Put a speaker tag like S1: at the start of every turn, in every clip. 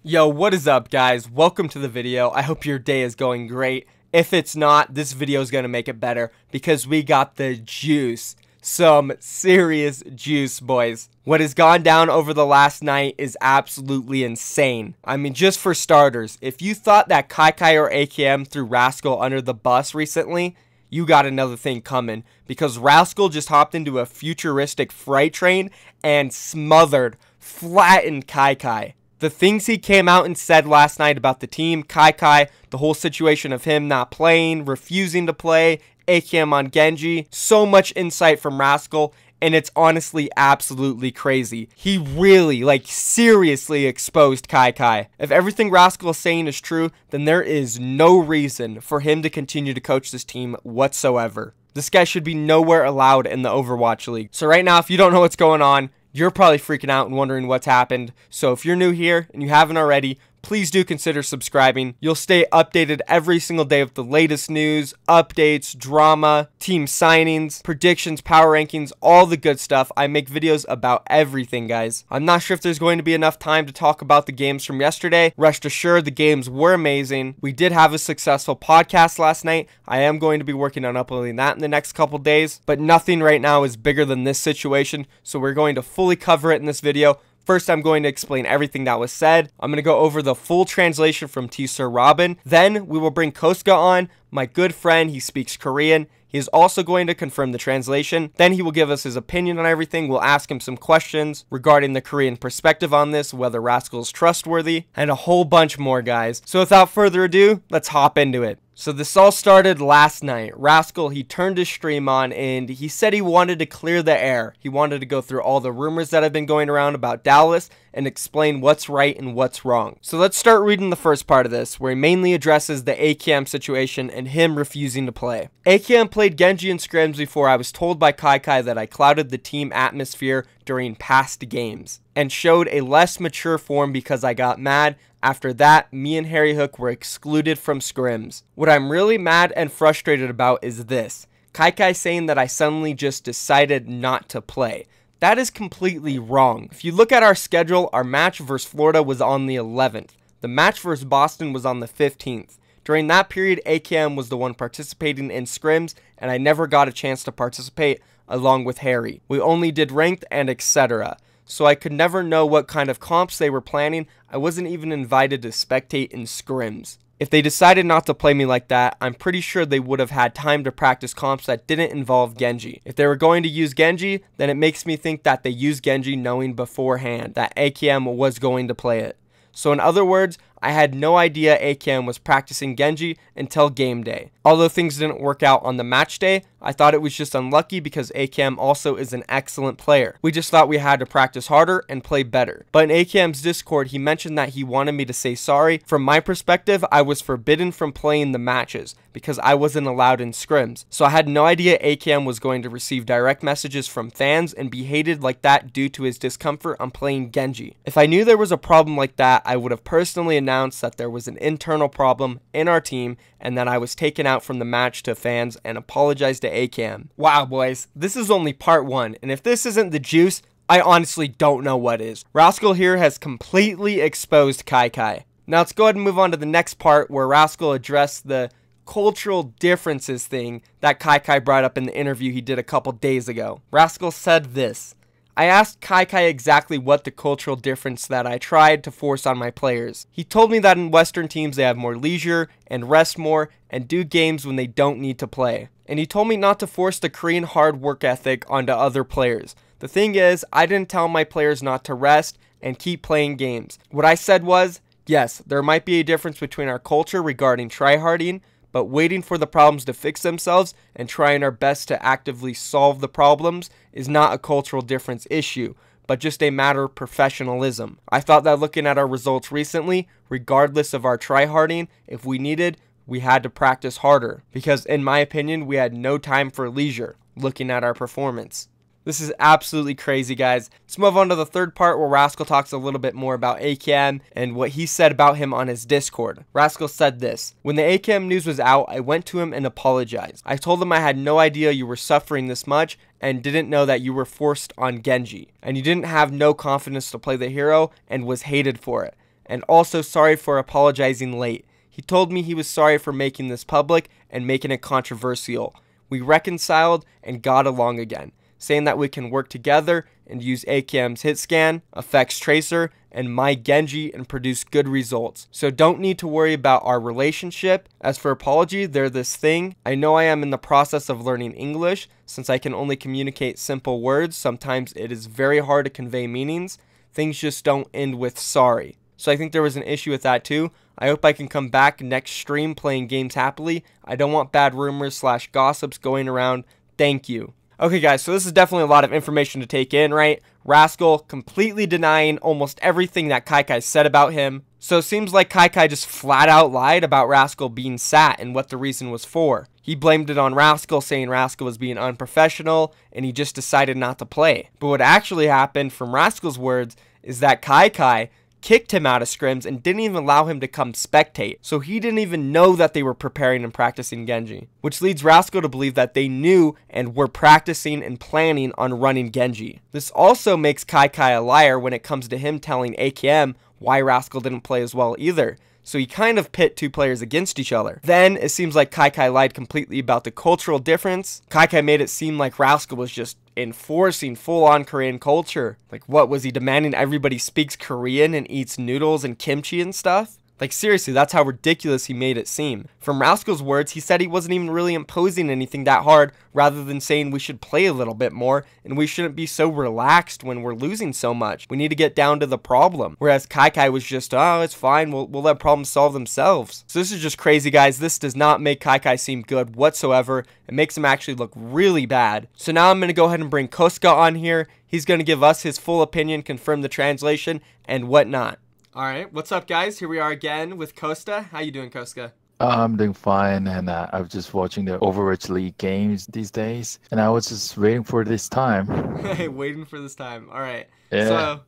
S1: Yo, what is up, guys? Welcome to the video. I hope your day is going great. If it's not, this video is going to make it better because we got the juice. Some serious juice, boys. What has gone down over the last night is absolutely insane. I mean, just for starters, if you thought that KyKy or AKM threw Rascal under the bus recently, you got another thing coming, because Rascal just hopped into a futuristic freight train and flattened KyKy. The things he came out and said last night about the team, KyKy, the whole situation of him not playing, refusing to play, AKM on Genji, so much insight from Rascal, and it's honestly absolutely crazy. He really, seriously exposed KyKy. If everything Rascal is saying is true, then there is no reason for him to continue to coach this team whatsoever. This guy should be nowhere allowed in the Overwatch League. So right now, if you don't know what's going on, you're probably freaking out and wondering what's happened. So if you're new here and you haven't already, please do consider subscribing. You'll stay updated every single day with the latest news, updates, drama, team signings, predictions, power rankings, all the good stuff. I make videos about everything, guys. I'm not sure if there's going to be enough time to talk about the games from yesterday. Rest assured, the games were amazing. We did have a successful podcast last night. I am going to be working on uploading that in the next couple days, but nothing right now is bigger than this situation, so we're going to fully cover it in this video. First, I'm going to explain everything that was said. I'm going to go over the full translation from T-Sir Robin. Then, we will bring Koska on, my good friend. He speaks Korean. He is also going to confirm the translation. Then he will give us his opinion on everything. We'll ask him some questions regarding the Korean perspective on this, whether Rascal is trustworthy, and a whole bunch more, guys. So without further ado, let's hop into it. So this all started last night. Rascal, he turned his stream on and he said he wanted to clear the air. He wanted to go through all the rumors that have been going around about Dallas and explain what's right and what's wrong. So let's start reading the first part of this, where he mainly addresses the AKM situation and him refusing to play. AKM played Genji and scrims before I was told by KyKy that I clouded the team atmosphere during past games and showed a less mature form because I got mad. After that, me and Harry Hook were excluded from scrims. What I'm really mad and frustrated about is this. KyKy saying that I suddenly just decided not to play. That is completely wrong. If you look at our schedule, our match versus Florida was on the 11th. The match versus Boston was on the 15th. During that period, AKM was the one participating in scrims, and I never got a chance to participate along with Harry. We only did ranked and etc. So I could never know what kind of comps they were planning. I wasn't even invited to spectate in scrims. If they decided not to play me like that, I'm pretty sure they would have had time to practice comps that didn't involve Genji. If they were going to use Genji, then it makes me think that they used Genji knowing beforehand that AKM was going to play it. So in other words, I had no idea AKM was practicing Genji until game day. Although things didn't work out on the match day, I thought it was just unlucky because AKM also is an excellent player. We just thought we had to practice harder and play better. But in AKM's Discord, he mentioned that he wanted me to say sorry. From my perspective, I was forbidden from playing the matches because I wasn't allowed in scrims. So I had no idea AKM was going to receive direct messages from fans and be hated like that due to his discomfort on playing Genji. If I knew there was a problem like that, I would have personally announced that there was an internal problem in our team and that I was taken out from the match to fans and apologized to AKM. Wow, boys, this is only part one, and if this isn't the juice, I honestly don't know what is. Rascal here has completely exposed KyKy. Now let's go ahead and move on to the next part, where Rascal addressed the cultural differences thing that KyKy brought up in the interview he did a couple days ago. Rascal said this: I asked KyKy exactly what the cultural difference that I tried to force on my players. He told me that in Western teams they have more leisure and rest more and do games when they don't need to play. And he told me not to force the Korean hard work ethic onto other players. The thing is, I didn't tell my players not to rest and keep playing games. What I said was, yes, there might be a difference between our culture regarding tryharding, but waiting for the problems to fix themselves and trying our best to actively solve the problems is not a cultural difference issue, but just a matter of professionalism. I thought that looking at our results recently, regardless of our tryharding, if we needed, we had to practice harder, because in my opinion, we had no time for leisure looking at our performance. This is absolutely crazy, guys. Let's move on to the third part, where Rascal talks a little bit more about AKM and what he said about him on his Discord. Rascal said this: when the AKM news was out, I went to him and apologized. I told him I had no idea you were suffering this much and didn't know that you were forced on Genji, and you didn't have no confidence to play the hero and was hated for it. and also sorry for apologizing late. He told me he was sorry for making this public and making it controversial. We reconciled and got along again, saying that we can work together and use AKM's hit scan, effects tracer, and my Genji and produce good results. So don't need to worry about our relationship. As for apology, they're this thing. I know I am in the process of learning English. Since I can only communicate simple words, sometimes it is very hard to convey meanings. Things just don't end with sorry. So I think there was an issue with that too. I hope I can come back next stream playing games happily. I don't want bad rumors / gossips going around. Thank you. Okay guys, so this is definitely a lot of information to take in, right? Rascal completely denying almost everything that KyKy said about him. So it seems like KyKy just flat out lied about Rascal being sat and what the reason was for. He blamed it on Rascal, saying Rascal was being unprofessional and he just decided not to play. But what actually happened, from Rascal's words, is that KyKy kicked him out of scrims and didn't even allow him to come spectate. So he didn't even know that they were preparing and practicing Genji, which leads Rascal to believe that they knew and were practicing and planning on running Genji. This also makes KyKy a liar when it comes to him telling AKM why Rascal didn't play as well either. So he kind of pit two players against each other. Then it seems like KyKy lied completely about the cultural difference. KyKy made it seem like Rascal was just enforcing full-on Korean culture. Like, what was he demanding? Everybody speaks Korean and eats noodles and kimchi and stuff? Like, seriously, that's how ridiculous he made it seem. From Rascal's words, he said he wasn't even really imposing anything that hard, rather than saying we should play a little bit more, and we shouldn't be so relaxed when we're losing so much. We need to get down to the problem. Whereas KyKy was just, oh, it's fine, we'll let problems solve themselves. So this is just crazy, guys. This does not make KyKy seem good whatsoever. It makes him actually look really bad. So now I'm going to go ahead and bring Koska on here. He's going to give us his full opinion, confirm the translation, and whatnot. Alright, what's up guys? Here we are again with Kosta. How you doing, Koska?
S2: I'm doing fine, and I was just watching the Overwatch League games these days, and I was just waiting for this time.
S1: Hey, waiting for this time. Alright,
S2: Yeah.
S1: so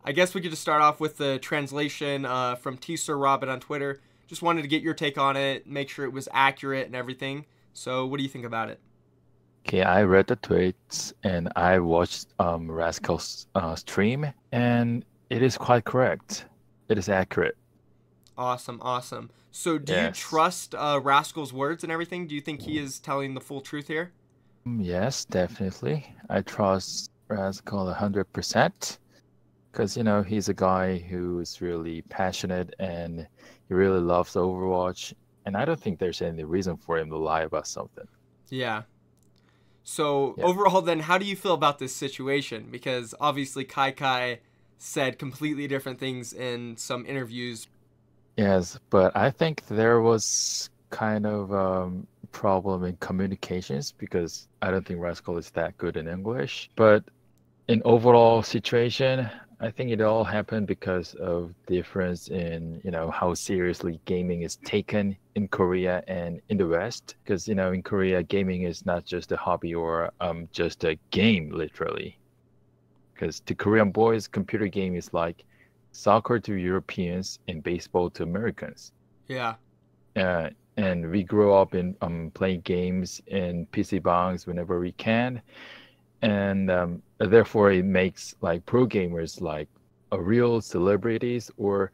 S1: I guess we could just start off with the translation from T-Sir Robin on Twitter. Just wanted to get your take on it, make sure it was accurate and everything. So what do you think about it?
S2: Okay, I read the tweets, and I watched Rascal's stream, and it is quite correct. It is accurate.
S1: Awesome, awesome. So do you
S2: Yes.
S1: trust Rascal's words and everything? Do you think he is telling the full truth here?
S2: Yes, definitely. I trust Rascal 100%, because he's a guy who is really passionate and he really loves Overwatch, and I don't think there's any reason for him to lie about something.
S1: Yeah. So
S2: Yeah.
S1: overall then, how do you feel about this situation? Because obviously KyKy said completely different things in some interviews.
S2: Yes, but I think there was kind of problem in communications, because I don't think Rascal is that good in English. But in overall situation, I think it all happened because of difference in, how seriously gaming is taken in Korea and in the West. Because, in Korea, gaming is not just a hobby or just a game, literally. Because to Korean boys, computer game is like soccer to Europeans and baseball to Americans.
S1: Yeah.
S2: And we grew up in playing games in PC bangs whenever we can, and therefore it makes like pro gamers like a real celebrities, or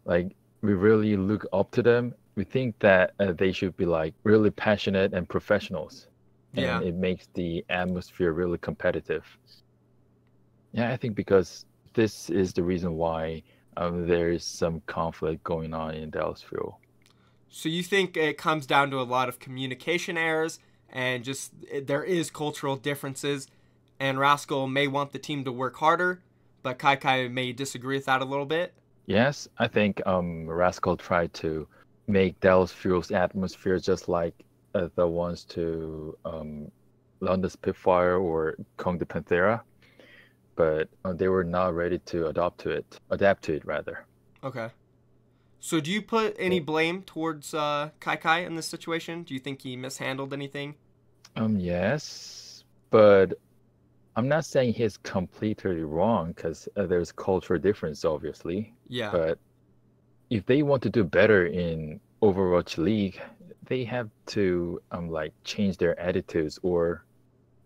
S2: like we really look up to them. We think that they should be like really passionate and professionals,
S1: Yeah.
S2: and it makes the atmosphere really competitive. Yeah, I think because this is the reason why there is some conflict going on in Dallasville.
S1: So you think it comes down to a lot of communication errors and just there is cultural differences, and Rascal may want the team to work harder, but KyKy may disagree with that a little bit?
S2: Yes, I think Rascal tried to make Dallasville's atmosphere just like the ones to London Spitfire or Kong the Panthera, but they were not ready to adapt to it rather.
S1: Okay. So do you put any blame towards KyKy in this situation? Do you think he mishandled anything?
S2: Yes, but I'm not saying he's completely wrong, because there's cultural difference, obviously.
S1: Yeah.
S2: But if they want to do better in Overwatch League, they have to like change their attitudes, or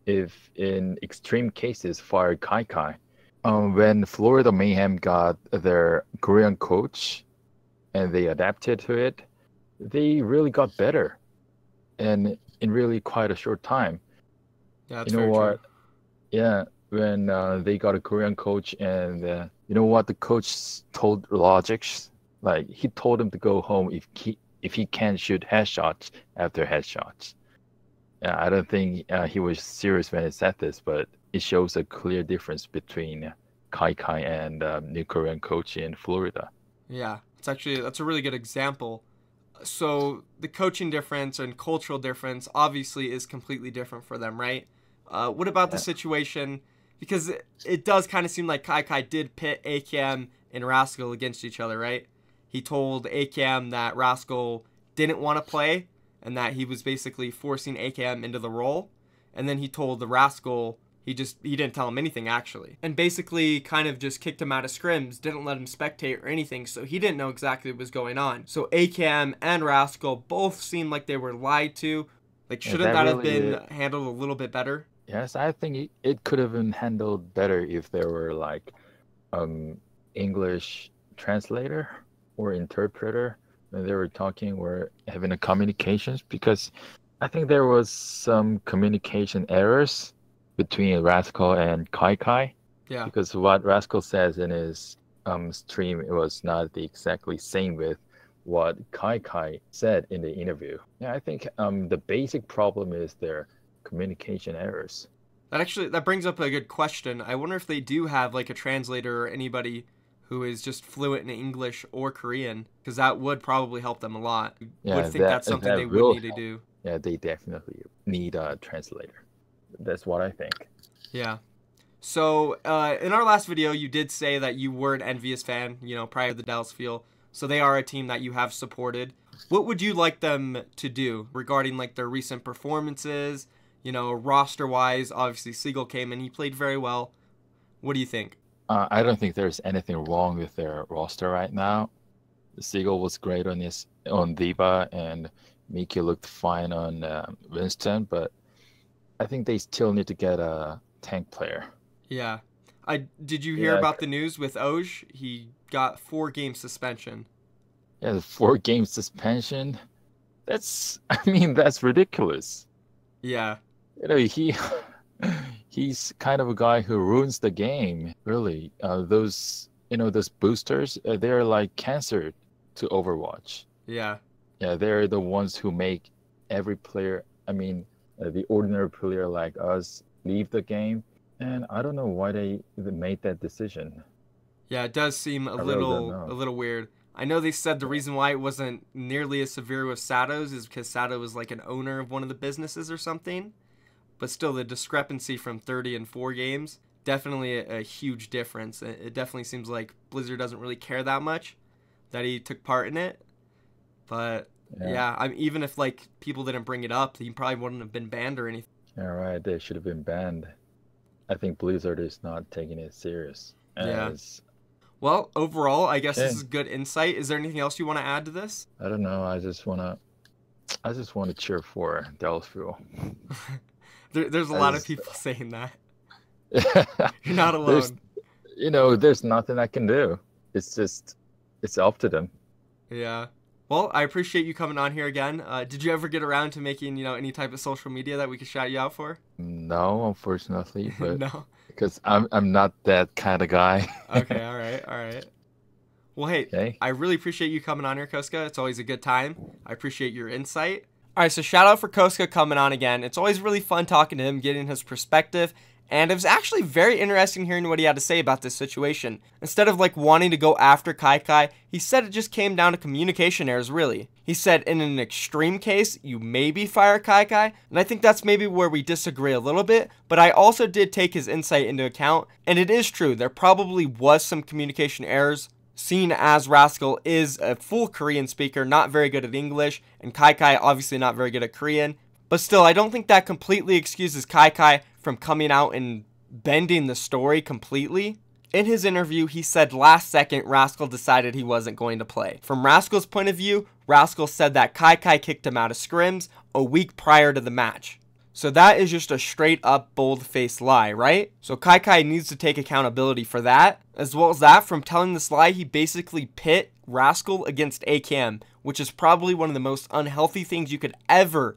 S2: if in extreme cases fire KyKy. When Florida Mayhem got their Korean coach, and they adapted to it, they really got better, and in really quite a short time.
S1: Yeah, that's
S2: You know
S1: very true.
S2: what? Yeah, when they got a Korean coach, and you know what the coach told Logics, like he told him to go home if he can't shoot headshots after headshots. Yeah, I don't think he was serious when he said this, but it shows a clear difference between KyKy and new Korean coach in Florida.
S1: Yeah, that's a really good example. So the coaching difference and cultural difference obviously is completely different for them, right? What about the
S2: Yeah,
S1: situation? Because it does kind of seem like KyKy did pit AKM and Rascal against each other, right? He told AKM that Rascal didn't want to play and that he was basically forcing AKM into the role. And then he told the Rascal he didn't tell him anything actually. And basically kind of just kicked him out of scrims, didn't let him spectate or anything, so he didn't know exactly what was going on. So AKM and Rascal both seemed like they were lied to. Like,
S2: yeah,
S1: shouldn't
S2: that
S1: that have
S2: really
S1: been
S2: is.
S1: handled a little bit better?
S2: Yes, I think it could have been handled better if there were like um English translator or interpreter when they were talking or having a communications, because I think there was some communication errors between Rascal and KyKy,
S1: Yeah.
S2: because what Rascal says in his stream, it was not the exactly same with what KyKy said in the interview. Yeah, I think the basic problem is their communication errors.
S1: That brings up a good question. I wonder if they do have like a translator or anybody who is just fluent in English or Korean, because that would probably help them a lot. Would
S2: Yeah,
S1: think that's something they
S2: that
S1: would
S2: will
S1: need to
S2: help.
S1: do.
S2: Yeah, they definitely need a translator. That's what I think.
S1: Yeah. So, in our last video, you did say that you were an envious fan, prior to the Dallas Fuel. So they are a team that you have supported. What would you like them to do regarding like their recent performances? Roster-wise, obviously Siegel came in, he played very well. What do you think?
S2: I don't think there's anything wrong with their roster right now. Siegel was great on Diva, and Miki looked fine on Winston, but I think they still need to get a tank player.
S1: Yeah. Did you hear
S2: Yeah,
S1: about the news with Oj? He got 4-game suspension.
S2: yeah, the 4 game suspension. I mean, that's ridiculous.
S1: Yeah.
S2: You know, he's kind of a guy who ruins the game, really. Those boosters, they're like cancer to Overwatch.
S1: Yeah.
S2: Yeah, they're the ones who make every player, I mean, the ordinary player like us leave the game. And I don't know why they even made that decision.
S1: Yeah, it does seem
S2: I really don't
S1: a
S2: know.
S1: little weird. I know they said the reason why it wasn't nearly as severe with Sato's is because Sato was like an owner of one of the businesses or something. But still, the discrepancy from 30 and 4 games, definitely a huge difference. It definitely seems like Blizzard doesn't really care that much that he took part in it. But
S2: Yeah,
S1: yeah, even if like people didn't bring it up, he probably wouldn't have been banned or anything.
S2: yeah, right. They should have been banned. I think Blizzard is not taking it serious.
S1: Yeah.
S2: As
S1: Well, overall, I guess this
S2: okay,
S1: is good insight. Is there anything else you want to add to this?
S2: I don't know. I just want to cheer for Delphine.
S1: There's a
S2: I
S1: lot of
S2: just,
S1: people saying that. You're not
S2: there's,
S1: alone.
S2: there's nothing I can do. It's up to them.
S1: Yeah. Well, I appreciate you coming on here again. Did you ever get around to making, any type of social media that we could shout you out for?
S2: No, unfortunately, but
S1: No.
S2: because I'm not that kind of guy.
S1: Okay, all right, all right. Well, hey,
S2: Okay.
S1: I really appreciate you coming on here, Koska. It's always a good time. I appreciate your insight. All right, so shout out for Koska coming on again. It's always really fun talking to him, getting his perspective, and it was actually very interesting hearing what he had to say about this situation. Instead of like wanting to go after KyKy, he said it just came down to communication errors, really. He said in an extreme case, you maybe fire KyKy, and I think that's maybe where we disagree a little bit, but I also did take his insight into account, and it is true, there probably was some communication errors, seeing as Rascal is a full Korean speaker, not very good at English, and KyKy obviously not very good at Korean. But still, I don't think that completely excuses KyKy from coming out and bending the story completely. In his interview, he said last second Rascal decided he wasn't going to play. From Rascal's point of view, Rascal said that KyKy kicked him out of scrims a week prior to the match. So that is just a straight up bold-faced lie, right? So KyKy needs to take accountability for that. As well as that, from telling this lie, he basically pit Rascal against AKM, which is probably one of the most unhealthy things you could ever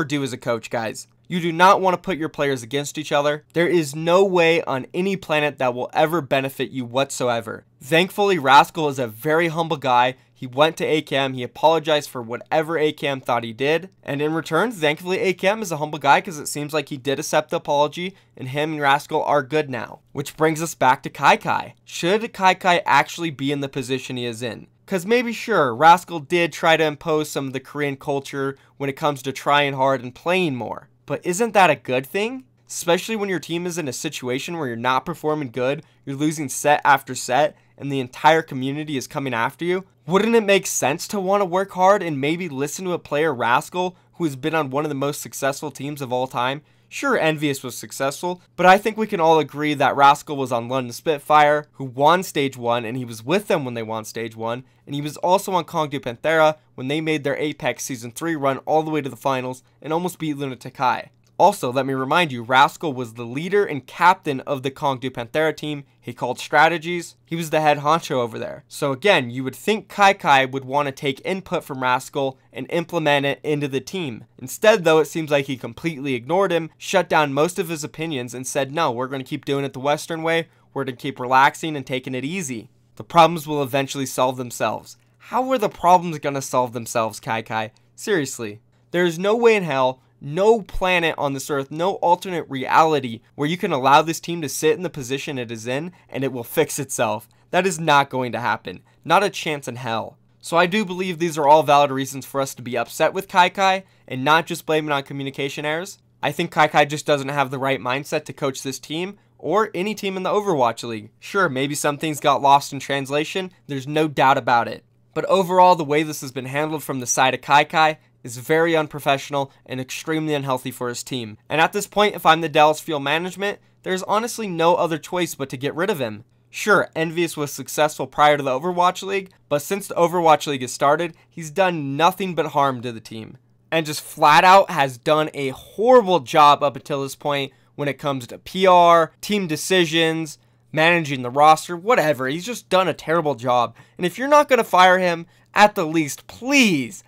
S1: do as a coach, guys. You do not want to put your players against each other. There is no way on any planet that will ever benefit you whatsoever. Thankfully, Rascal is a very humble guy. He went to AKM, he apologized for whatever AKM thought he did, and in return, thankfully AKM is a humble guy because it seems like he did accept the apology, and him and Rascal are good now. Which brings us back to KyKy. Should KyKy actually be in the position he is in? Because maybe sure, Rascal did try to impose some of the Korean culture when it comes to trying hard and playing more. But isn't that a good thing? Especially when your team is in a situation where you're not performing good, you're losing set after set, and the entire community is coming after you. Wouldn't it make sense to want to work hard and maybe listen to a player, Rascal, who has been on one of the most successful teams of all time? Sure, Envious was successful, but I think we can all agree that Rascal was on London Spitfire, who won Stage 1, and he was with them when they won Stage 1, and he was also on Kongdu Panthera when they made their Apex Season 3 run all the way to the finals and almost beat Lunatic High. Also, let me remind you, Rascal was the leader and captain of the Kongdu Panthera team. He called strategies. He was the head honcho over there. So again, you would think KyKy would want to take input from Rascal and implement it into the team. Instead, though, it seems like he completely ignored him, shut down most of his opinions, and said, no, we're going to keep doing it the Western way. We're going to keep relaxing and taking it easy. The problems will eventually solve themselves. How are the problems going to solve themselves, KyKy? Seriously. There is no way in hell, no planet on this earth, no alternate reality where you can allow this team to sit in the position it is in and it will fix itself. That is not going to happen. Not a chance in hell. So I do believe these are all valid reasons for us to be upset with KyKy and not just blame it on communication errors. I think KyKy just doesn't have the right mindset to coach this team or any team in the Overwatch League. Sure, maybe some things got lost in translation. There's no doubt about it. But overall, the way this has been handled from the side of KyKy is very unprofessional and extremely unhealthy for his team. And at this point, if I'm the Dallas Fuel management, there's honestly no other choice but to get rid of him. Sure, Envious was successful prior to the Overwatch League, but since the Overwatch League has started, he's done nothing but harm to the team. And just flat out has done a horrible job up until this point when it comes to PR, team decisions, managing the roster, whatever. He's just done a terrible job. And if you're not going to fire him, at the least, please,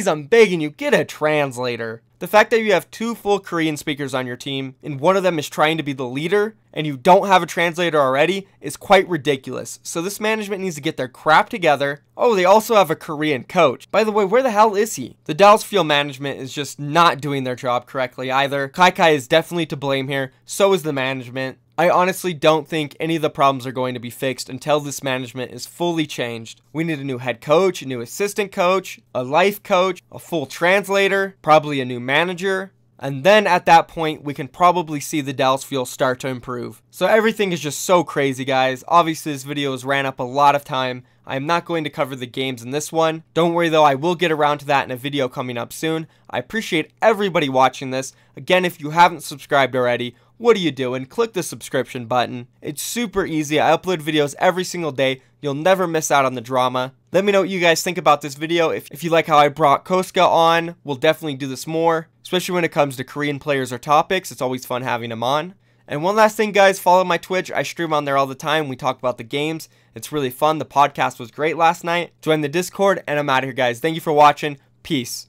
S1: I'm begging you, get a translator. The fact that you have 2 full Korean speakers on your team, and one of them is trying to be the leader, and you don't have a translator already, is quite ridiculous. So this management needs to get their crap together. Oh, they also have a Korean coach. By the way, where the hell is he? The Dallas Fuel management is just not doing their job correctly either. KyKy is definitely to blame here. So is the management. I honestly don't think any of the problems are going to be fixed until this management is fully changed. We need a new head coach, a new assistant coach, a life coach, a full translator, probably a new manager. And then at that point, we can probably see the Dallas Fuel start to improve. So everything is just so crazy, guys. Obviously, this video has ran up a lot of time. I am not going to cover the games in this one. Don't worry though, I will get around to that in a video coming up soon. I appreciate everybody watching this. Again, if you haven't subscribed already, what are you doing? Click the subscription button. It's super easy. I upload videos every single day. You'll never miss out on the drama. Let me know what you guys think about this video. If you like how I brought Koska on, we'll definitely do this more. Especially when it comes to Korean players or topics. It's always fun having them on. And one last thing, guys, follow my Twitch. I stream on there all the time. We talk about the games. It's really fun. The podcast was great last night. Join the Discord, and I'm out of here, guys. Thank you for watching. Peace.